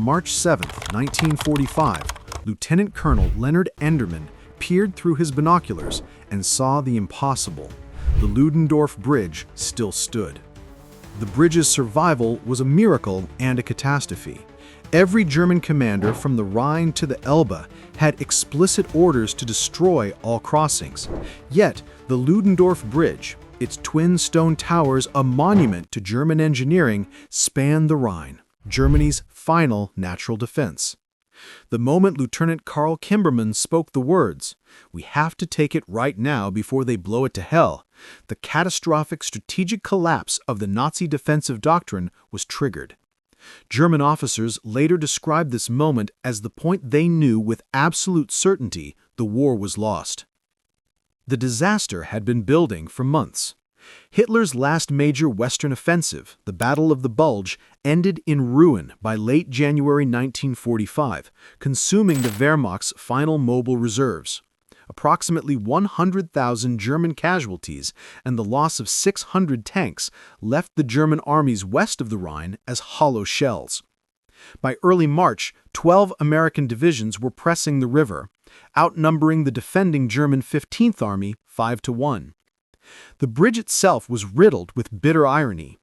March 7, 1945, Lieutenant Colonel Leonard Enderman peered through his binoculars and saw the impossible. The Ludendorff Bridge still stood. The bridge's survival was a miracle and a catastrophe. Every German commander from the Rhine to the Elbe had explicit orders to destroy all crossings. Yet, the Ludendorff Bridge, its twin stone towers a monument to German engineering, spanned the Rhine, Germany's final natural defense. The moment Lieutenant Karl Kimbermann spoke the words, "We have to take it right now before they blow it to hell," the catastrophic strategic collapse of the Nazi defensive doctrine was triggered. German officers later described this moment as the point they knew with absolute certainty the war was lost. The disaster had been building for months. Hitler's last major Western offensive, the Battle of the Bulge, ended in ruin by late January 1945, consuming the Wehrmacht's final mobile reserves. Approximately 100,000 German casualties and the loss of 600 tanks left the German armies west of the Rhine as hollow shells. By early March, 12 American divisions were pressing the river, outnumbering the defending German 15th Army 5-1. The bridge itself was riddled with bitter irony.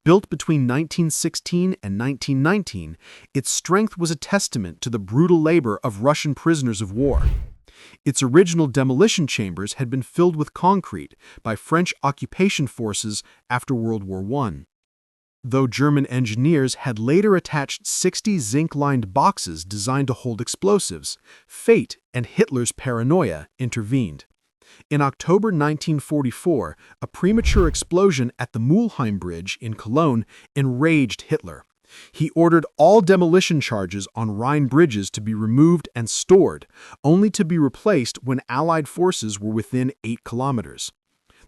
Built between 1916 and 1919, its strength was a testament to the brutal labor of Russian prisoners of war. Its original demolition chambers had been filled with concrete by French occupation forces after World War I. Though German engineers had later attached 60 zinc-lined boxes designed to hold explosives, fate and Hitler's paranoia intervened. In October 1944, a premature explosion at the Mülheim Bridge in Cologne enraged Hitler. He ordered all demolition charges on Rhine bridges to be removed and stored, only to be replaced when Allied forces were within 8 kilometers.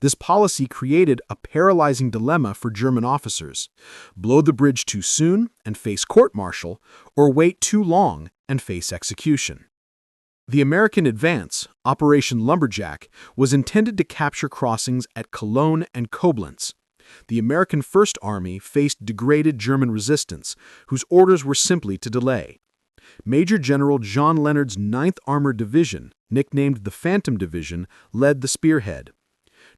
This policy created a paralyzing dilemma for German officers: blow the bridge too soon and face court-martial, or wait too long and face execution. The American advance, Operation Lumberjack, was intended to capture crossings at Cologne and Koblenz. The American First Army faced degraded German resistance, whose orders were simply to delay. Major General John Leonard's 9th Armored Division, nicknamed the Phantom Division, led the spearhead.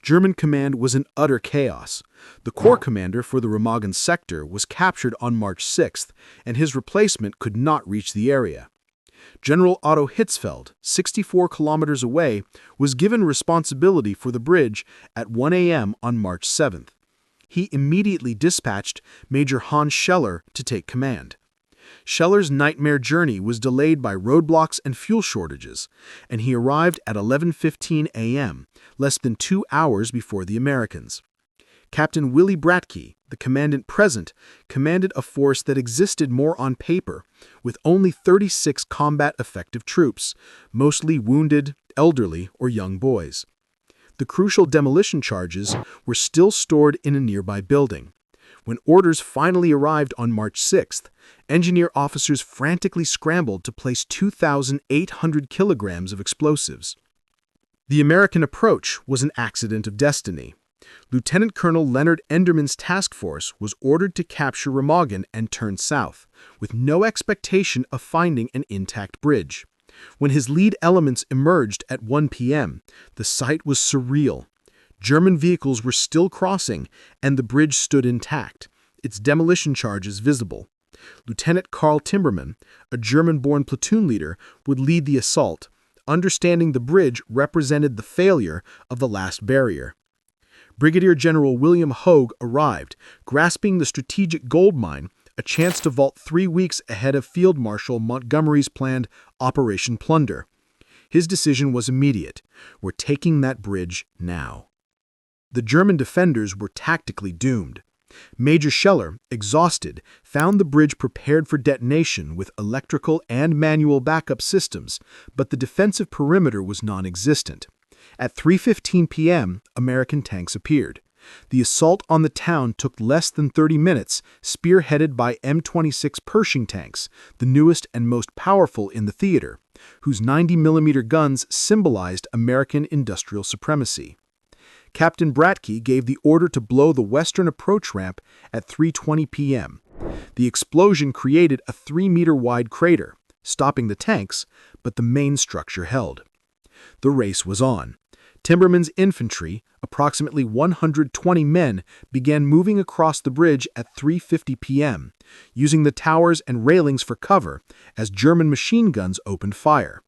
German command was in utter chaos. The corps commander for the Remagen sector was captured on March 6th, and his replacement could not reach the area. General Otto Hitzfeld, 64 kilometers away, was given responsibility for the bridge at 1 a.m. on March 7th. He immediately dispatched Major Hans Scheller to take command. Scheller's nightmare journey was delayed by roadblocks and fuel shortages, and he arrived at 11:15 a.m., less than 2 hours before the Americans. Captain Willy Bratke, the commandant present, commanded a force that existed more on paper, with only 36 combat-effective troops, mostly wounded, elderly, or young boys. The crucial demolition charges were still stored in a nearby building. When orders finally arrived on March 6th, engineer officers frantically scrambled to place 2,800 kilograms of explosives. The American approach was an accident of destiny. Lieutenant Colonel Leonard Enderman's task force was ordered to capture Remagen and turn south, with no expectation of finding an intact bridge. When his lead elements emerged at 1 p.m., the sight was surreal. German vehicles were still crossing, and the bridge stood intact, its demolition charges visible. Lieutenant Karl Timmermann, a German-born platoon leader, would lead the assault, understanding the bridge represented the failure of the last barrier. Brigadier General William Hogue arrived, grasping the strategic gold mine, a chance to vault 3 weeks ahead of Field Marshal Montgomery's planned Operation Plunder. His decision was immediate: we're taking that bridge now. The German defenders were tactically doomed. Major Scheller, exhausted, found the bridge prepared for detonation with electrical and manual backup systems, but the defensive perimeter was non-existent. At 3:15 p.m., American tanks appeared. The assault on the town took less than 30 minutes, spearheaded by M26 Pershing tanks, the newest and most powerful in the theater, whose 90mm guns symbolized American industrial supremacy. Captain Bratke gave the order to blow the western approach ramp at 3:20 p.m., The explosion created a 3-meter-wide crater, stopping the tanks, but the main structure held. The race was on. Timmerman's infantry, approximately 120 men, began moving across the bridge at 3:50 p.m., using the towers and railings for cover as German machine guns opened fire.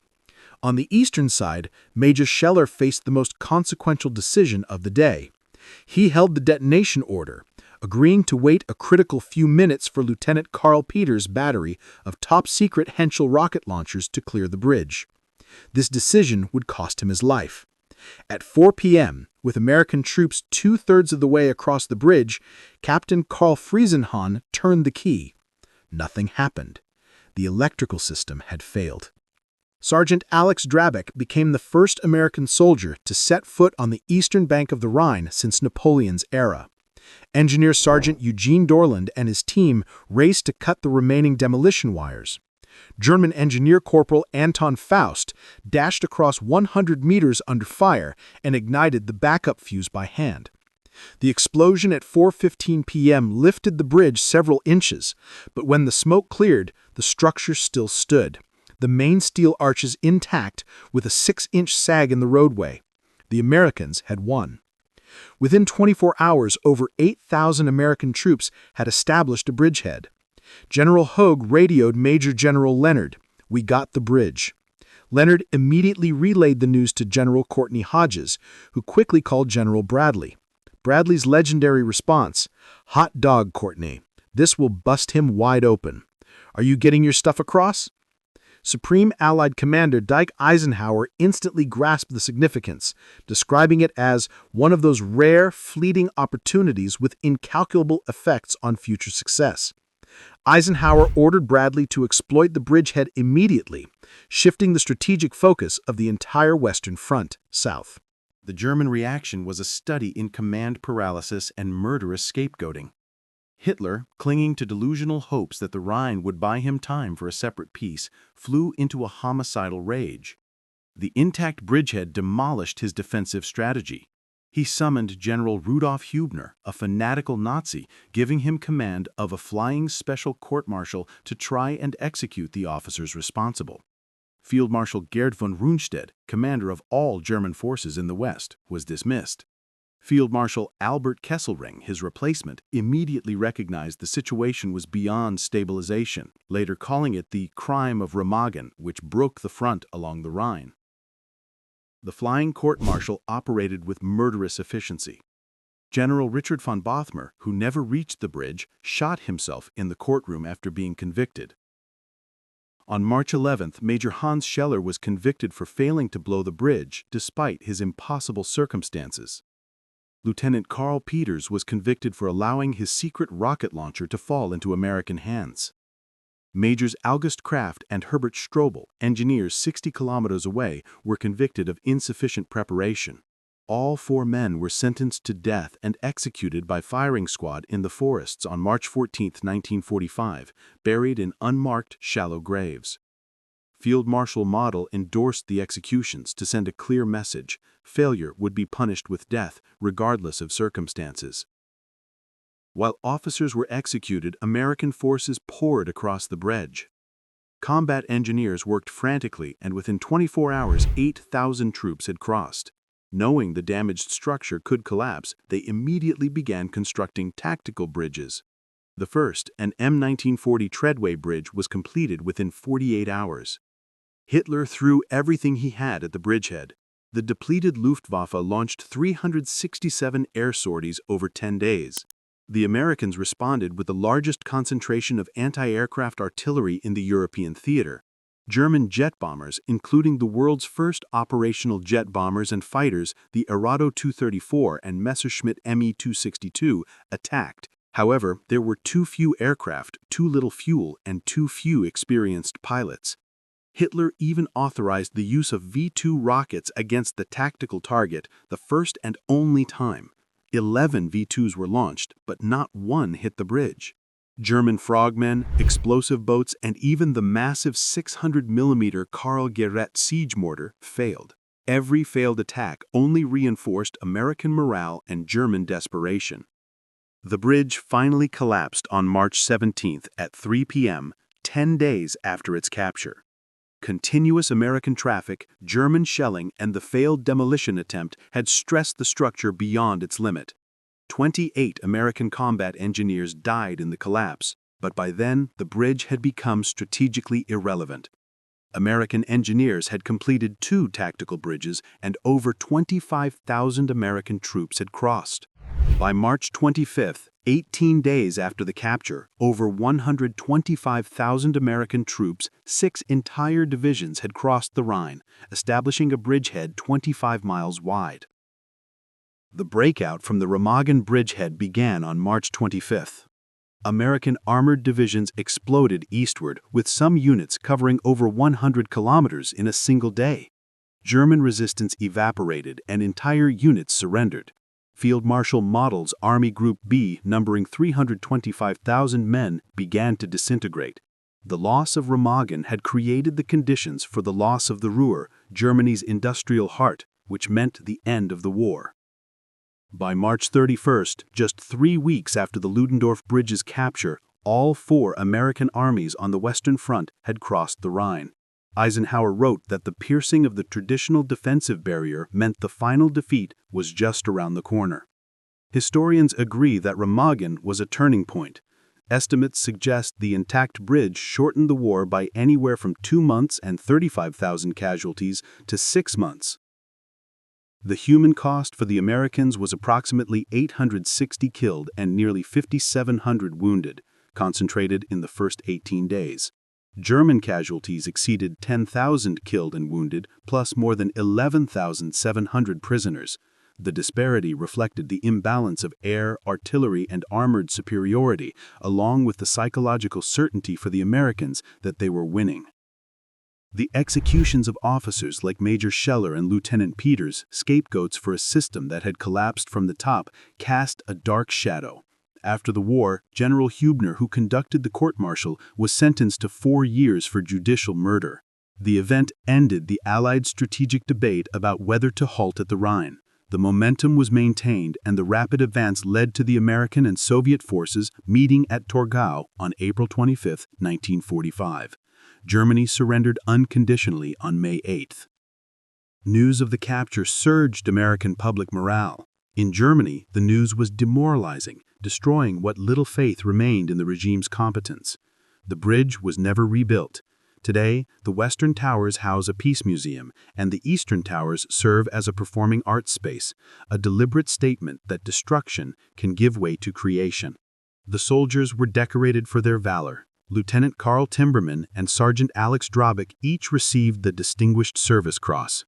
On the eastern side, Major Scheller faced the most consequential decision of the day. He held the detonation order, agreeing to wait a critical few minutes for Lieutenant Karl Peters' battery of top-secret Henschel rocket launchers to clear the bridge. This decision would cost him his life. At 4 p.m., with American troops 2/3 of the way across the bridge, Captain Karl Friesenhahn turned the key. Nothing happened. The electrical system had failed. Sergeant Alex Drabeck became the first American soldier to set foot on the eastern bank of the Rhine since Napoleon's era. Engineer Sergeant Eugene Dorland and his team raced to cut the remaining demolition wires. German Engineer Corporal Anton Faust dashed across 100 meters under fire and ignited the backup fuse by hand. The explosion at 4:15 p.m. lifted the bridge several inches, but when the smoke cleared, the structure still stood, the main steel arches intact with a 6-inch sag in the roadway. The Americans had won. Within 24 hours, over 8,000 American troops had established a bridgehead. General Hogue radioed Major General Leonard, "We got the bridge." Leonard immediately relayed the news to General Courtney Hodges, who quickly called General Bradley. Bradley's legendary response, "Hot dog, Courtney. This will bust him wide open. Are you getting your stuff across?" Supreme Allied Commander Dwight Eisenhower instantly grasped the significance, describing it as one of those rare, fleeting opportunities with incalculable effects on future success. Eisenhower ordered Bradley to exploit the bridgehead immediately, shifting the strategic focus of the entire Western Front south. The German reaction was a study in command paralysis and murderous scapegoating. Hitler, clinging to delusional hopes that the Rhine would buy him time for a separate peace, flew into a homicidal rage. The intact bridgehead demolished his defensive strategy. He summoned General Rudolf Hübner, a fanatical Nazi, giving him command of a flying special court-martial to try and execute the officers responsible. Field Marshal Gerd von Rundstedt, commander of all German forces in the West, was dismissed. Field Marshal Albert Kesselring, his replacement, immediately recognized the situation was beyond stabilization, later calling it the crime of Remagen, which broke the front along the Rhine. The flying court-martial operated with murderous efficiency. General Richard von Bothmer, who never reached the bridge, shot himself in the courtroom after being convicted. On March 11th, Major Hans Scheller was convicted for failing to blow the bridge despite his impossible circumstances. Lieutenant Karl Peters was convicted for allowing his secret rocket launcher to fall into American hands. Majors August Kraft and Herbert Strobel, engineers 60 kilometers away, were convicted of insufficient preparation. All 4 men were sentenced to death and executed by firing squad in the forests on March 14, 1945, buried in unmarked, shallow graves. Field Marshal Model endorsed the executions to send a clear message: failure would be punished with death, regardless of circumstances. While officers were executed, American forces poured across the bridge. Combat engineers worked frantically, and within 24 hours, 8,000 troops had crossed. Knowing the damaged structure could collapse, they immediately began constructing tactical bridges. The first, an M1940 treadway bridge, was completed within 48 hours. Hitler threw everything he had at the bridgehead. The depleted Luftwaffe launched 367 air sorties over 10 days. The Americans responded with the largest concentration of anti-aircraft artillery in the European theater. German jet bombers, including the world's first operational jet bombers and fighters, the Arado 234 and Messerschmitt Me 262, attacked. However, there were too few aircraft, too little fuel, and too few experienced pilots. Hitler even authorized the use of V-2 rockets against the tactical target, the first and only time. 11 V-2s were launched, but not one hit the bridge. German frogmen, explosive boats, and even the massive 600mm Karl Gerät siege mortar failed. Every failed attack only reinforced American morale and German desperation. The bridge finally collapsed on March 17th at 3 p.m., 10 days after its capture. Continuous American traffic, German shelling, and the failed demolition attempt had stressed the structure beyond its limit. 28 American combat engineers died in the collapse, but by then the bridge had become strategically irrelevant. American engineers had completed 2 tactical bridges and over 25,000 American troops had crossed. By March 25th, 18 days after the capture, over 125,000 American troops, 6 entire divisions had crossed the Rhine, establishing a bridgehead 25 miles wide. The breakout from the Remagen bridgehead began on March 25th. American armored divisions exploded eastward, with some units covering over 100 kilometers in a single day. German resistance evaporated and entire units surrendered. Field Marshal Model's Army Group B, numbering 325,000 men, began to disintegrate. The loss of Remagen had created the conditions for the loss of the Ruhr, Germany's industrial heart, which meant the end of the war. By March 31st, just 3 weeks after the Ludendorff Bridge's capture, all 4 American armies on the Western Front had crossed the Rhine. Eisenhower wrote that the piercing of the traditional defensive barrier meant the final defeat was just around the corner. Historians agree that Remagen was a turning point. Estimates suggest the intact bridge shortened the war by anywhere from 2 months and 35,000 casualties to 6 months. The human cost for the Americans was approximately 860 killed and nearly 5,700 wounded, concentrated in the first 18 days. German casualties exceeded 10,000 killed and wounded, plus more than 11,700 prisoners. The disparity reflected the imbalance of air, artillery, and armored superiority, along with the psychological certainty for the Americans that they were winning. The executions of officers like Major Scheller and Lieutenant Peters, scapegoats for a system that had collapsed from the top, cast a dark shadow. After the war, General Hubner, who conducted the court-martial, was sentenced to 4 years for judicial murder. The event ended the Allied strategic debate about whether to halt at the Rhine. The momentum was maintained, and the rapid advance led to the American and Soviet forces meeting at Torgau on April 25, 1945. Germany surrendered unconditionally on May 8. News of the capture surged American public morale. In Germany, the news was demoralizing, destroying what little faith remained in the regime's competence. The bridge was never rebuilt. Today, the Western Towers house a peace museum, and the Eastern Towers serve as a performing arts space, a deliberate statement that destruction can give way to creation. The soldiers were decorated for their valor. Lieutenant Karl Timberman and Sergeant Alex Drobick each received the Distinguished Service Cross.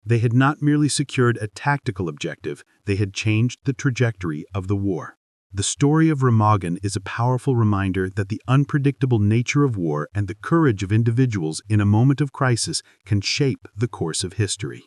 They had not merely secured a tactical objective, they had changed the trajectory of the war. The story of Remagen is a powerful reminder that the unpredictable nature of war and the courage of individuals in a moment of crisis can shape the course of history.